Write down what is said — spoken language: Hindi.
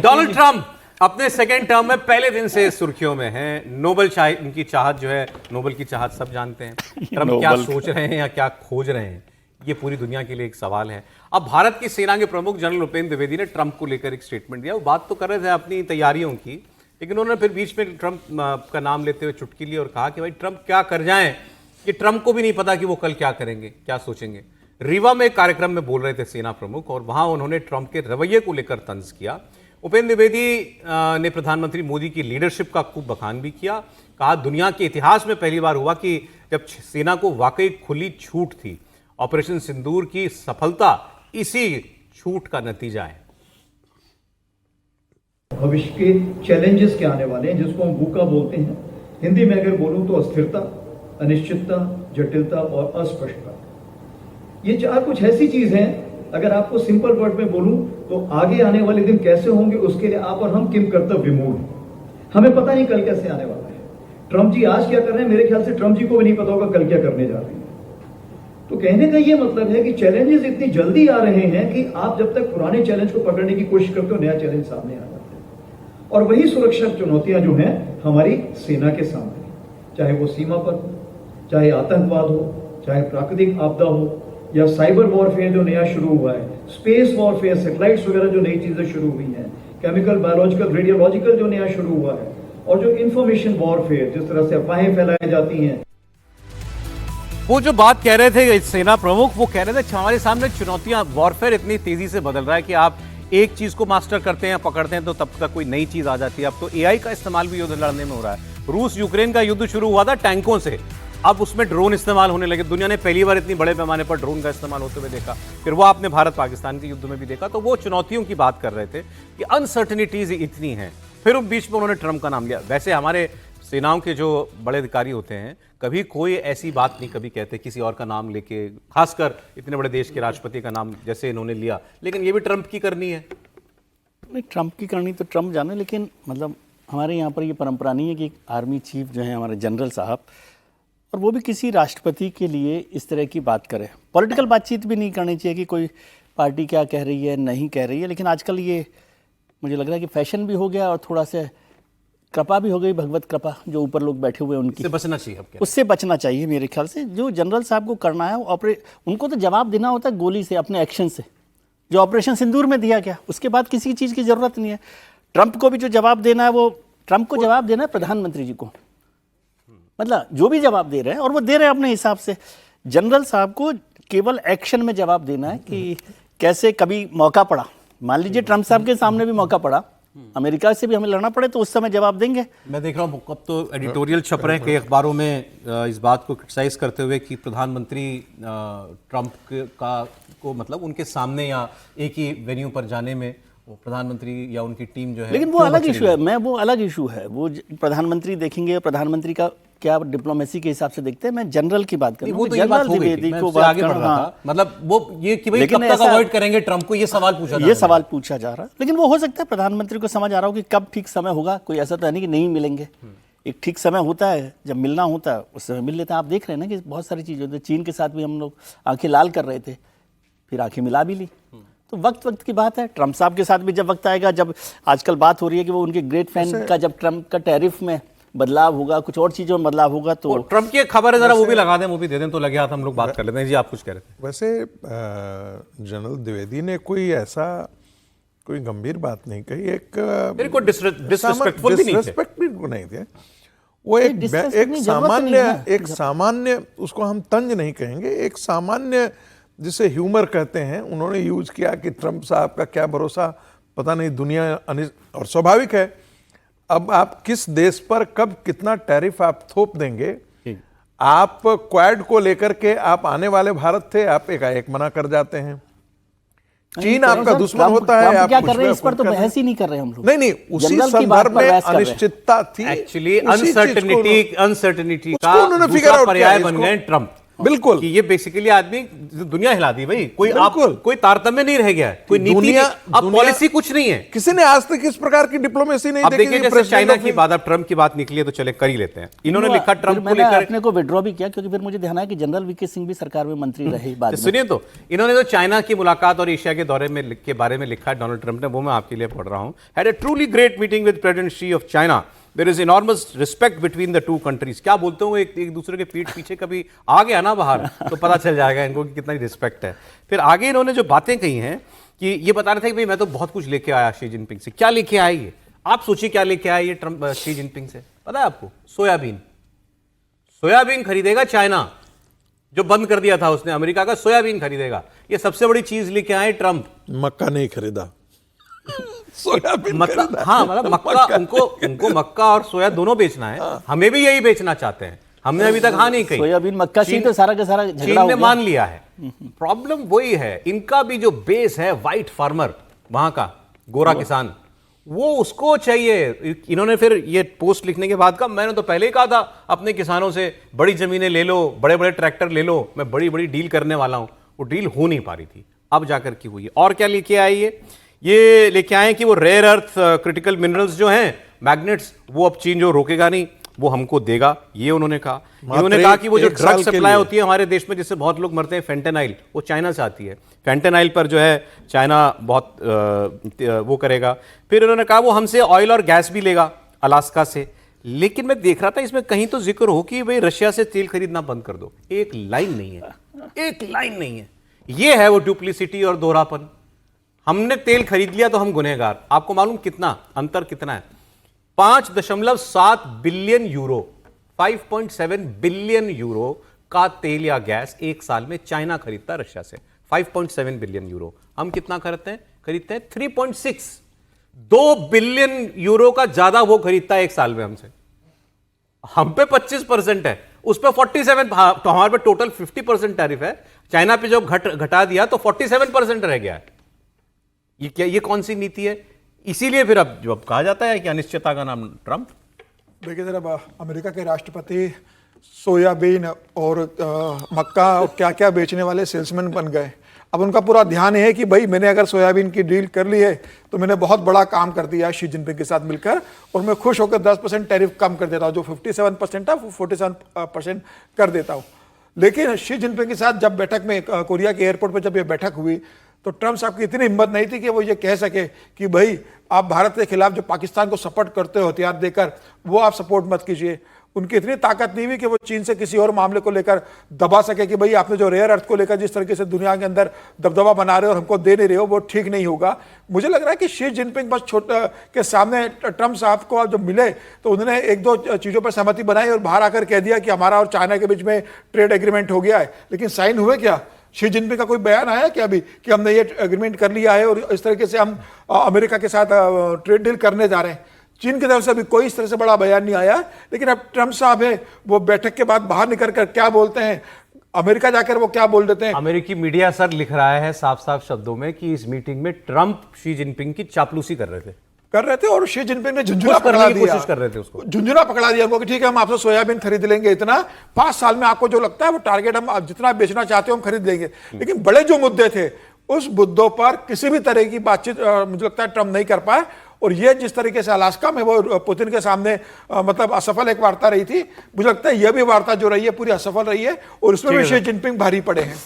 डोनाल्ड ट्रंप अपने सेकेंड टर्म में पहले दिन से सुर्खियों में हैं। नोबेल उनकी चाहत जो है, नोबेल की चाहत सब जानते हैं। ट्रंप क्या सोच रहे हैं या क्या खोज रहे हैं, ये पूरी दुनिया के लिए एक सवाल है। अब भारत की सेना के प्रमुख जनरल उपेंद्र द्विवेदी ने ट्रंप को लेकर एक स्टेटमेंट दिया। वो बात तो कर रहे थे अपनी तैयारियों की, लेकिन उन्होंने फिर बीच में ट्रंप का नाम लेते हुए चुटकी ली और कहा कि भाई ट्रंप क्या कर जाएं कि ट्रंप को भी नहीं पता कि वो कल क्या करेंगे, क्या सोचेंगे। रीवा में एक कार्यक्रम में बोल रहे थे सेना प्रमुख, और वहां उन्होंने ट्रंप के रवैये को लेकर तंज किया। उपेंद्र द्विवेदी ने प्रधानमंत्री मोदी की लीडरशिप का खूब बखान भी किया। कहा दुनिया के इतिहास में पहली बार हुआ कि जब सेना को वाकई खुली छूट थी। ऑपरेशन सिंदूर की सफलता इसी छूट का नतीजा है। भविष्य के चैलेंजेस क्या आने वाले हैं, जिसको हम बूका बोलते हैं। हिंदी में अगर बोलूं तो अस्थिरता, अनिश्चितता, जटिलता और अस्पष्टता। ये चार कुछ ऐसी चीज हैं, अगर आपको सिंपल वर्ड में बोलूं तो आगे आने वाले दिन कैसे होंगे उसके लिए आप और हम किम कर्तव्य विमूढ़। हमें पता नहीं कल कैसे आने वाला है। ट्रंप जी आज क्या कर रहे हैं, मेरे ख्याल से ट्रंप जी को भी नहीं पता होगा कल क्या करने जा रहे हैं। तो कहने का ये मतलब है कि चैलेंजेस इतनी जल्दी आ रहे हैं कि आप जब तक पुराने चैलेंज को पकड़ने की कोशिश करते हो, नया चैलेंज सामने आ जाता है। और वही सुरक्षा चुनौतियां जो हैं हमारी सेना के सामने, चाहे वो सीमा पर, चाहे आतंकवाद हो, चाहे प्राकृतिक आपदा हो, या साइबर वॉरफेयर जो नया शुरू हुआ है, स्पेस वॉरफेयर, सैटेलाइट्स वगैरह जो नई चीजें शुरू हुई हैं, केमिकल, बायोलॉजिकल, रेडियोलॉजिकल जो नया शुरू हुआ है, और जो इंफॉर्मेशन वॉरफेयर, जिस तरह से अफवाहें फैलाई जाती हैं। वो जो बात कह रहे थे सेना प्रमुख, वो कह रहे थे हमारे सामने चुनौतियां, वॉरफेयर इतनी तेजी से बदल रहा है कि आप एक चीज को मास्टर करते हैं, पकड़ते हैं तो तब तक कोई नई चीज आ जाती है। अब तो एआई का इस्तेमाल भी युद्ध लड़ने में हो रहा है। रूस यूक्रेन का युद्ध शुरू हुआ था टैंकों से, अब उसमें ड्रोन इस्तेमाल होने लगे। दुनिया ने पहली बार इतनी बड़े पैमाने पर ड्रोन का इस्तेमाल होते हुए देखा। फिर वो आपने भारत पाकिस्तान के युद्ध में भी देखा। तो वो चुनौतियों की बात कर रहे थे कि अनसर्टेनिटीज इतनी हैं। फिर बीच में उन्होंने ट्रंप का नाम लिया। वैसे हमारे सेनाओं के जो बड़े अधिकारी होते हैं, कभी कोई ऐसी बात नहीं कभी कहते किसी और का नाम लेके, खासकर इतने बड़े देश के राष्ट्रपति का नाम जैसे इन्होंने लिया। लेकिन ये भी ट्रंप की करनी है। नहीं, ट्रंप की करनी तो ट्रंप जाने, लेकिन मतलब हमारे यहाँ पर ये परंपरा नहीं है कि आर्मी चीफ जो है हमारे जनरल साहब, और वो भी किसी राष्ट्रपति के लिए इस तरह की बात करे। पॉलिटिकल बातचीत भी नहीं करनी चाहिए कि कोई पार्टी क्या कह रही है, नहीं कह रही है। लेकिन आजकल ये मुझे लग रहा है कि फैशन भी हो गया और थोड़ा सा कृपा भी हो गई, भगवत कृपा जो ऊपर लोग बैठे हुए उनकी, बचना चाहिए। उससे बचना चाहिए मेरे ख्याल से। जो जनरल साहब को करना है उनको तो जवाब देना होता है गोली से, अपने एक्शन से। जो ऑपरेशन सिंदूर में दिया गया, उसके बाद किसी चीज़ की ज़रूरत नहीं है। ट्रंप को भी जो जवाब देना है, वो ट्रंप को जवाब देना है प्रधानमंत्री जी को। मतलब जो भी जवाब दे रहे हैं, और वो दे रहे हैं अपने हिसाब से। जनरल साहब को केवल एक्शन में जवाब देना है कि कैसे कभी मौका पड़ा, मान लीजिए ट्रंप साहब के सामने भी मौका पड़ा, अमेरिका से भी हमें लड़ना पड़े, तो उस समय जवाब देंगे। मैं देख रहा हूँ अब तो एडिटोरियल छप रहे हैं कई अखबारों में इस बात को क्रिटिसाइज करते हुए कि प्रधानमंत्री ट्रंप को मतलब उनके सामने या एक ही वेन्यू पर जाने में वो प्रधानमंत्री या उनकी टीम जो है, लेकिन वो अलग इशू है। वो अलग इशू है। वो प्रधानमंत्री देखेंगे, प्रधानमंत्री का क्या डिप्लोमेसी के हिसाब से देखते हैं। मैं जनरल की बात कर रहा हूं। जनरल द्विवेदी को बात कर रहा था, मतलब वो ये कि भाई कब तक अवॉइड करेंगे ट्रंप को, ये सवाल पूछा जा रहा है। लेकिन वो हो सकता है प्रधानमंत्री को समझ आ रहा हो कि कब ठीक समय होगा। कोई ऐसा तो है नहीं कि नहीं मिलेंगे। एक ठीक समय होता है, जब मिलना होता है उस समय मिल लेते हैं। आप देख रहे हैं ना कि बहुत सारी चीज़ें होती है। चीन के साथ भी हम लोग आंखें लाल कर रहे थे, फिर आंखें मिला भी ली। तो वक्त की बात है। ट्रंप साहब के साथ भी जब वक्त आएगा, जब आजकल बात हो रही है कि वो उनके ग्रेट फैन का, जब ट्रंप का टैरिफ में बदलाव होगा, कुछ और चीजों में बदलाव होगा, तो ट्रंप की एक खबर है, जरा वो भी लगा दें, वो भी दे दें तो लगे हाथ हम लोग बात कर लेते हैं। जी आप कुछ कह रहे थे। वैसे जनरल द्विवेदी ने कोई गंभीर बात नहीं कही। एक डिसरिस्पेक्टफुल भी नहीं थे। वो एक सामान्य उसको हम तंज नहीं कहेंगे, एक सामान्य जिसे ह्यूमर कहते हैं, उन्होंने यूज किया कि ट्रंप साहब का क्या भरोसा, पता नहीं दुनिया। और स्वाभाविक है, अब आप किस देश पर कब कितना टैरिफ आप थोप देंगे। आप क्वाड को लेकर के आप आने वाले भारत थे, आप एकाएक मना कर जाते हैं। चीन आपका दुश्मन होता है, आप क्या कर रहे हैं इस पर तो बहस ही नहीं कर रहे हम लोग। नहीं, उसी संदर्भ में अनिश्चितता थी। एक्चुअली अनसर्टेनिटी का दूसरा पर्याय बन गए ट्रंप। बिल्कुल कि ये बेसिकली आदमी दुनिया हिला दी भाई, कोई आप बिल्कुल। कोई तारतम्य नहीं रह गया है, कोई नीति नहीं, अब पॉलिसी कुछ नहीं है। किसी ने आज तक इस प्रकार की डिप्लोमेसी नहीं अब देखी। देखिए जैसे चाइना की बात, अब ट्रम्प की बात निकली है तो चले कर ही लेते हैं। इन्होंने लिखा ट्रम्प को मैंने लेकर, अपने को विड्रॉ भी किया क्योंकि फिर मुझे ध्यान आया कि जनरल वीके सिंह भी सरकार में मंत्री रहे बाद में। सुनिए तो, इन्होंने जो चाइना की मुलाकात और एशिया के दौरे में के बारे में लिखा है डोनाल्ड ट्रंप ने, वो मैं आपके लिए पढ़ रहा हूं। Had a truly great meeting with president Xi of China, there is enormous respect between the two countries. क्या बोलते हो, एक दूसरे के पीठ पीछे कभी आ गया ना बाहर तो पता चल जाएगा इनको कि कितना रिस्पेक्ट है। फिर आगे इन्होंने जो बातें कही हैं कि ये बता रहे थे कि भाई मैं तो बहुत कुछ लेके आया शी जिनपिंग से। क्या लेके आए ये, आप सोचिए क्या लेके आए ये ट्रंप शी जिनपिंग से, पता है आपको? सोयाबीन। सोयाबीन खरीदेगा चाइना, जो बंद कर दिया था उसने, अमेरिका का सोयाबीन खरीदेगा। ये सबसे बड़ी चीज लेके आए ट्रंप। मक्का नहीं खरीदा, सोयाबीन मतलब खरीदा। हाँ, मतलब मक्का उनको मक्का और सोया दोनों बेचना है। हमें भी यही बेचना चाहते हैं, हमने अभी तक हाँ नहीं कही। सोयाबीन मक्का से ही तो सारा का सारा झगड़ा चीन हो ने गया। मान लिया है। प्रॉब्लम वही है, इनका भी जो बेस है व्हाइट फार्मर, वहां का गोरा किसान, वो उसको चाहिए। इन्होंने फिर ये पोस्ट लिखने के बाद कहा, मैंने तो पहले ही कहा था अपने किसानों से बड़ी जमीनें ले लो, बड़े बड़े ट्रैक्टर ले लो, मैं बड़ी बड़ी डील करने वाला हूं। वो डील हो नहीं पा रही थी, अब जाकर की हुई है। और क्या लेके आए ये लेके आए कि वो रेयर अर्थ क्रिटिकल मिनरल्स जो हैं, मैग्नेट्स, वो अब चीन जो रोकेगा नहीं, वो हमको देगा, ये उन्होंने कहा। इन्होंने कहा कि वो जो ड्रग सप्लाई होती है हमारे देश में, जिससे बहुत लोग मरते हैं, फेंटेनाइल, वो चाइना से आती है। फेंटेनाइल पर जो है चाइना बहुत वो करेगा। फिर उन्होंने कहा वो हमसे ऑयल और गैस भी लेगा अलास्का से। लेकिन मैं देख रहा था इसमें कहीं तो जिक्र हो कि भाई रशिया से तेल खरीदना बंद कर दो, एक लाइन नहीं है, एक लाइन नहीं है। ये है वो डुप्लिसिटी और दोहरापन। हमने तेल खरीद लिया तो हम गुनहगार। आपको मालूम कितना अंतर कितना है? 5.7 बिलियन यूरो, 5.7 बिलियन यूरो का तेल या गैस एक साल में चाइना खरीदता है रशिया से। 5.7 बिलियन यूरो। हम कितना खरीदते हैं 3.6। 2 बिलियन यूरो का ज्यादा वो खरीदता है एक साल में हमसे। हम पे 25% है, उस पर 47, तो हमारे पे टोटल 50% टैरिफ है। चाइना पे जब घटा दिया तो 47% रह गया है। ये क्या, ये कौन सी नीति है? इसीलिए फिर अब जब कहा जाता है कि अनिश्चितता का नाम ट्रंप। देखिए जरा, अमेरिका के राष्ट्रपति सोयाबीन और मक्का और क्या क्या बेचने वाले सेल्समैन बन गए। अब उनका पूरा ध्यान है कि भाई मैंने अगर सोयाबीन की डील कर ली है तो मैंने बहुत बड़ा काम कर दिया है शी जिनपिंग के साथ मिलकर, और मैं खुश होकर 10% टैरिफ कम कर देता हूँ। जो 57% था वो 47% कर देता हूँ। लेकिन शी जिनपिंग के साथ जब बैठक में कोरिया के एयरपोर्ट पर जब ये बैठक हुई तो ट्रंप साहब की इतनी हिम्मत नहीं थी कि वो ये कह सके कि भाई आप भारत के खिलाफ जो पाकिस्तान को सपोर्ट करते हो हथियार देकर, वो आप सपोर्ट मत कीजिए। उनकी इतनी ताकत नहीं हुई कि वो चीन से किसी और मामले को लेकर दबा सके कि भाई आपने जो रेयर अर्थ को लेकर जिस तरीके से दुनिया के अंदर दबदबा बना रहे हो और हमको दे नहीं रहे हो, वो ठीक नहीं होगा। मुझे लग रहा है कि शी जिनपिंग बस छोटा के सामने ट्रंप साहब को जब मिले तो उन्होंने एक दो चीज़ों पर सहमति बनाई और बाहर आकर कह दिया कि हमारा और चाइना के बीच में ट्रेड एग्रीमेंट हो गया है। लेकिन साइन हुए क्या? शी जिनपिंग का कोई बयान आया क्या अभी कि हमने ये एग्रीमेंट कर लिया है और इस तरीके से हम अमेरिका के साथ ट्रेड डील करने जा रहे हैं? चीन की तरफ से अभी कोई इस तरह से बड़ा बयान नहीं आया। लेकिन अब ट्रंप साहब है, वो बैठक के बाद बाहर निकल कर क्या बोलते हैं, अमेरिका जाकर वो क्या बोल देते हैं। अमेरिकी मीडिया सर लिख रहा है साफ साफ शब्दों में कि इस मीटिंग में ट्रंप शी जिनपिंग की चापलूसी कर रहे थे और शी जिनपिंग ने झुंझुना पकड़ा दिया, कोशिश कर रहे थे उसको, झुंझुना पकड़ा दिया उनको कि ठीक है हम आपसे सोयाबीन खरीद लेंगे इतना, 5 साल में आपको जो लगता है वो टारगेट हम जितना बेचना चाहते हो हम खरीद लेंगे। लेकिन बड़े जो मुद्दे थे उस मुद्दों पर किसी भी तरह की बातचीत मुझे लगता है ट्रंप नहीं कर पाए। और ये जिस तरीके से अलास्का में वो पुतिन के सामने मतलब असफल एक वार्ता रही थी, मुझे लगता है यह भी वार्ता जो रही है पूरी असफल रही है और उसमें भी शी जिनपिंग भारी पड़े हैं।